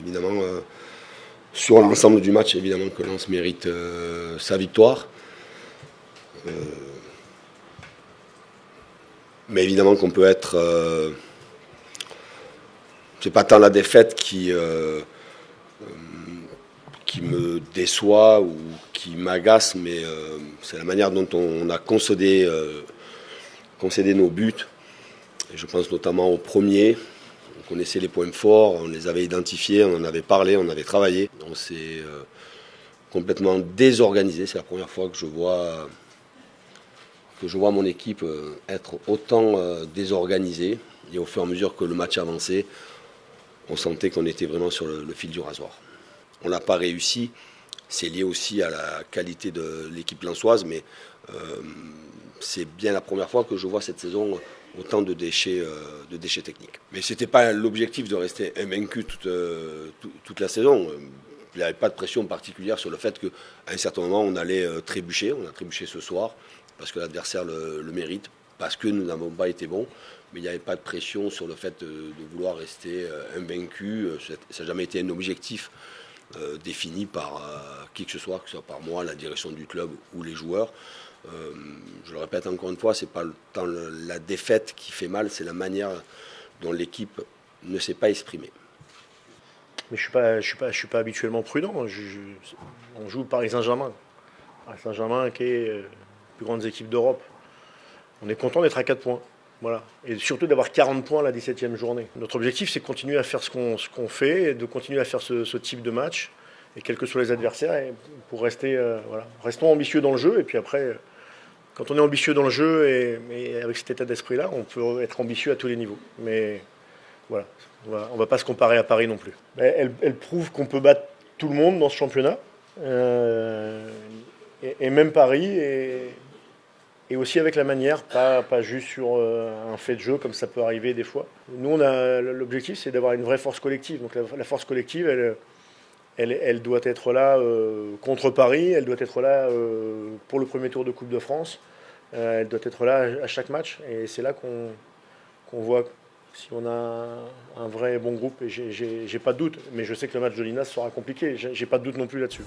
Évidemment, sur l'ensemble du match, évidemment que Lens mérite sa victoire. Mais évidemment qu'on peut être... c'est pas tant la défaite qui me déçoit ou qui m'agace, mais c'est la manière dont on a concédé nos buts. Et je pense notamment au premier. On connaissait les points forts, on les avait identifiés, on en avait parlé, on avait travaillé. On s'est complètement désorganisé. C'est la première fois que je vois mon équipe être autant désorganisée. Et au fur et à mesure que le match avançait, on sentait qu'on était vraiment sur le fil du rasoir. On n'a pas réussi. C'est lié aussi à la qualité de l'équipe lensoise, mais c'est bien la première fois que je vois cette saison autant de déchets techniques. Mais ce n'était pas l'objectif de rester invaincu toute la saison. Il n'y avait pas de pression particulière sur le fait qu'à un certain moment, on allait trébucher. On a trébuché ce soir parce que l'adversaire le mérite, parce que nous n'avons pas été bons. Mais il n'y avait pas de pression sur le fait de vouloir rester invaincu. Ça n'a jamais été un objectif défini par qui que ce soit par moi, la direction du club ou les joueurs. Je le répète encore une fois, c'est pas tant la défaite qui fait mal, c'est la manière dont l'équipe ne s'est pas exprimée. Mais je suis pas habituellement prudent. On joue le Paris Saint-Germain. Paris Saint-Germain qui est la plus grande équipe d'Europe. On est content d'être à 4 points. Voilà. Et surtout d'avoir 40 points à la 17e journée. Notre objectif, c'est de continuer à faire ce qu'on fait, et de continuer à faire ce type de match, et quels que soient les adversaires, et pour rester, voilà. Restons ambitieux dans le jeu, et puis après, quand on est ambitieux dans le jeu, et avec cet état d'esprit-là, on peut être ambitieux à tous les niveaux. Mais voilà, on va pas se comparer à Paris non plus. Elle prouve qu'on peut battre tout le monde dans ce championnat, et même Paris, et aussi avec la manière, pas juste sur un fait de jeu comme ça peut arriver des fois. Nous, l'objectif, c'est d'avoir une vraie force collective. Donc la force collective, elle doit être là contre Paris, elle doit être là pour le premier tour de Coupe de France, elle doit être là à chaque match. Et c'est là qu'on voit si on a un vrai bon groupe. Et j'ai pas de doute, mais je sais que le match de l'INAS sera compliqué. J'ai pas de doute non plus là-dessus.